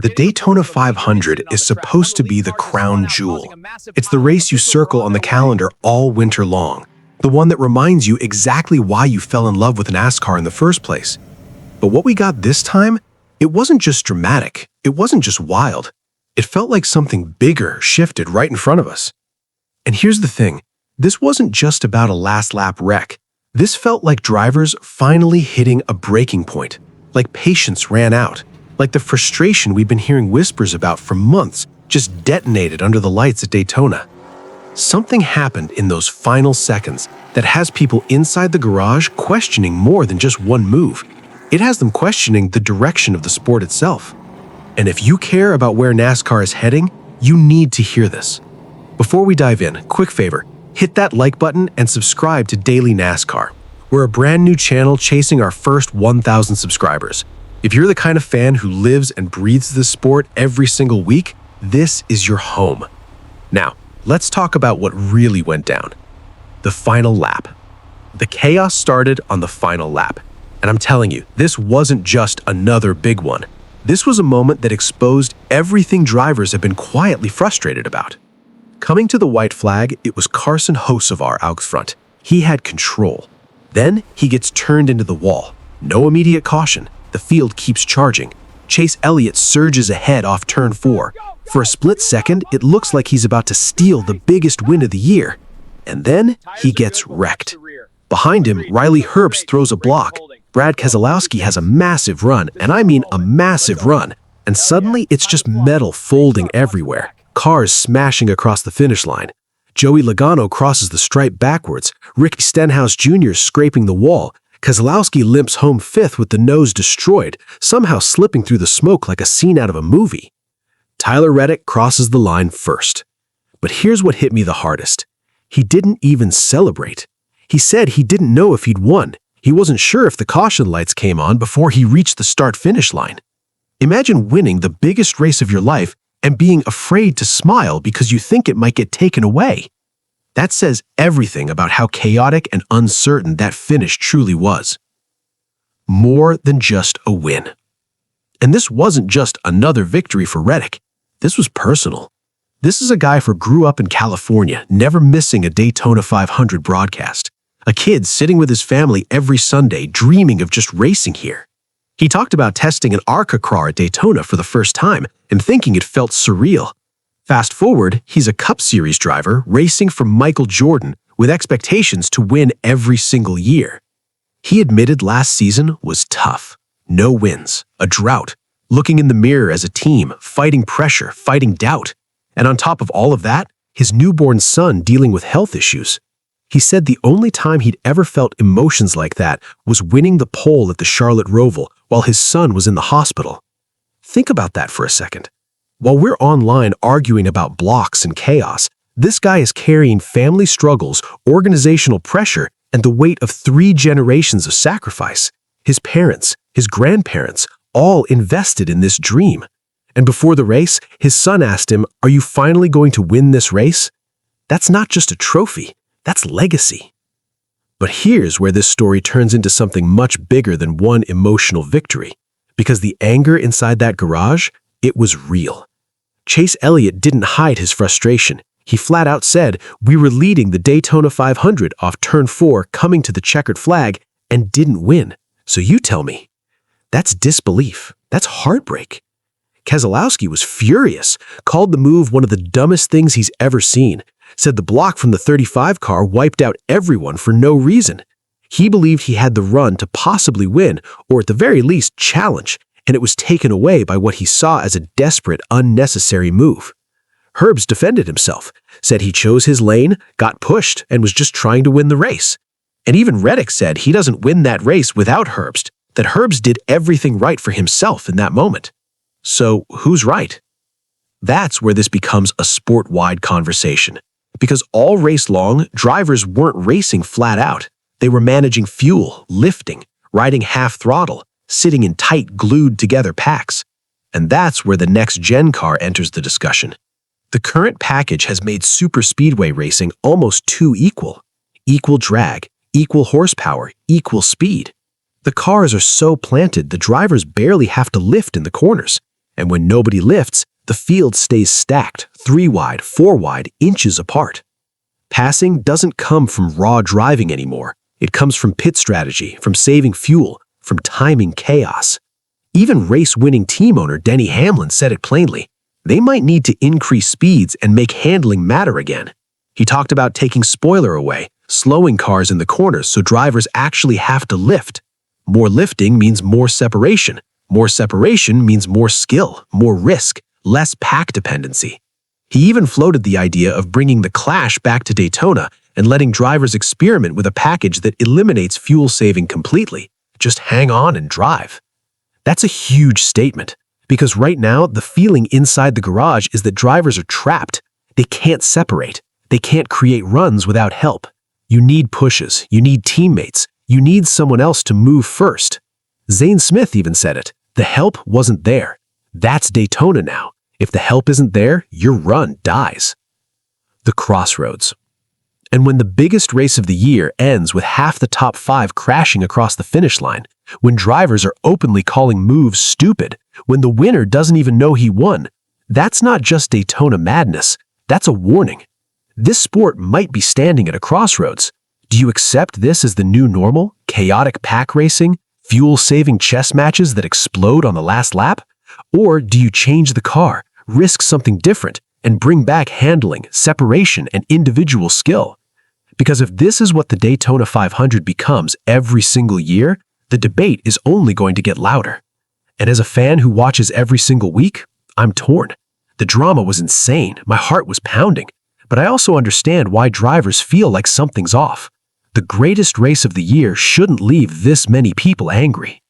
The Daytona 500 is supposed to be the crown jewel. It's the race you circle on the calendar all winter long, the one that reminds you exactly why you fell in love with NASCAR in the first place. But what we got this time, it wasn't just dramatic, it wasn't just wild. It felt like something bigger shifted right in front of us. And here's the thing, this wasn't just about a last-lap wreck. This felt like drivers finally hitting a breaking point, like patience ran out. Like the frustration we've been hearing whispers about for months just detonated under the lights at Daytona. Something happened in those final seconds that has people inside the garage questioning more than just one move. It has them questioning the direction of the sport itself. And if you care about where NASCAR is heading, you need to hear this. Before we dive in, quick favor, hit that like button and subscribe to Daily NASCAR. We're a brand new channel chasing our first 1,000 subscribers. If you're the kind of fan who lives and breathes this sport every single week, this is your home. Now, let's talk about what really went down. The final lap. The chaos started on the final lap. And I'm telling you, this wasn't just another big one. This was a moment that exposed everything drivers have been quietly frustrated about. Coming to the white flag, it was Carson Hocevar out front. He had control. Then he gets turned into the wall. No immediate caution. The field keeps charging. Chase Elliott surges ahead off turn 4. For a split second, it looks like he's about to steal the biggest win of the year. And then he gets wrecked. Behind him, Riley Herbst throws a block. Brad Keselowski has a massive run, and I mean a massive run. And suddenly, it's just metal folding everywhere. Cars smashing across the finish line. Joey Logano crosses the stripe backwards. Ricky Stenhouse Jr. scraping the wall. Keselowski limps home 5th with the nose destroyed, somehow slipping through the smoke like a scene out of a movie. Tyler Reddick crosses the line first. But here's what hit me the hardest. He didn't even celebrate. He said he didn't know if he'd won. He wasn't sure if the caution lights came on before he reached the start-finish line. Imagine winning the biggest race of your life and being afraid to smile because you think it might get taken away. That says everything about how chaotic and uncertain that finish truly was. More than just a win. And this wasn't just another victory for Reddick. This was personal. This is a guy who grew up in California, never missing a Daytona 500 broadcast. A kid sitting with his family every Sunday, dreaming of just racing here. He talked about testing an ARCA car at Daytona for the first time and thinking it felt surreal. Fast forward, he's a Cup Series driver racing for Michael Jordan with expectations to win every single year. He admitted last season was tough. No wins, a drought, looking in the mirror as a team, fighting pressure, fighting doubt. And on top of all of that, his newborn son dealing with health issues. He said the only time he'd ever felt emotions like that was winning the pole at the Charlotte Roval while his son was in the hospital. Think about that for a second. While we're online arguing about blocks and chaos, this guy is carrying family struggles, organizational pressure, and the weight of 3 generations of sacrifice. His parents, his grandparents, all invested in this dream. And before the race, his son asked him, "Are you finally going to win this race?" That's not just a trophy, that's legacy. But here's where this story turns into something much bigger than one emotional victory. Because the anger inside that garage, it was real. Chase Elliott didn't hide his frustration. He flat out said, "We were leading the Daytona 500 off turn 4 coming to the checkered flag and didn't win. So you tell me." That's disbelief. That's heartbreak. Keselowski was furious, called the move one of the dumbest things he's ever seen, said the block from the 35 car wiped out everyone for no reason. He believed he had the run to possibly win, or at the very least challenge, and it was taken away by what he saw as a desperate, unnecessary move. Herbst defended himself, said he chose his lane, got pushed, and was just trying to win the race. And even Reddick said he doesn't win that race without Herbst, that Herbst did everything right for himself in that moment. So who's right? That's where this becomes a sport-wide conversation. Because all race long, drivers weren't racing flat out. They were managing fuel, lifting, riding half throttle, sitting in tight, glued-together packs. And that's where the next-gen car enters the discussion. The current package has made superspeedway racing almost too equal. Equal drag, equal horsepower, equal speed. The cars are so planted the drivers barely have to lift in the corners. And when nobody lifts, the field stays stacked, 3 wide, 4 wide, inches apart. Passing doesn't come from raw driving anymore. It comes from pit strategy, from saving fuel, from timing chaos. Even race-winning team owner Denny Hamlin said it plainly. They might need to increase speeds and make handling matter again. He talked about taking spoiler away, slowing cars in the corners so drivers actually have to lift. More lifting means more separation. More separation means more skill, more risk, less pack dependency. He even floated the idea of bringing the Clash back to Daytona and letting drivers experiment with a package that eliminates fuel saving completely. Just hang on and drive. That's a huge statement, because right now the feeling inside the garage is that drivers are trapped. They can't separate. They can't create runs without help. You need pushes. You need teammates. You need someone else to move first. Zane Smith even said it. The help wasn't there. That's Daytona now. If the help isn't there, your run dies. The crossroads. And when the biggest race of the year ends with half the top 5 crashing across the finish line, when drivers are openly calling moves stupid, when the winner doesn't even know he won, that's not just Daytona madness. That's a warning. This sport might be standing at a crossroads. Do you accept this as the new normal? Chaotic pack racing? Fuel-saving chess matches that explode on the last lap? Or do you change the car, risk something different, and bring back handling, separation, and individual skill? Because if this is what the Daytona 500 becomes every single year, the debate is only going to get louder. And as a fan who watches every single week, I'm torn. The drama was insane, my heart was pounding, but I also understand why drivers feel like something's off. The greatest race of the year shouldn't leave this many people angry.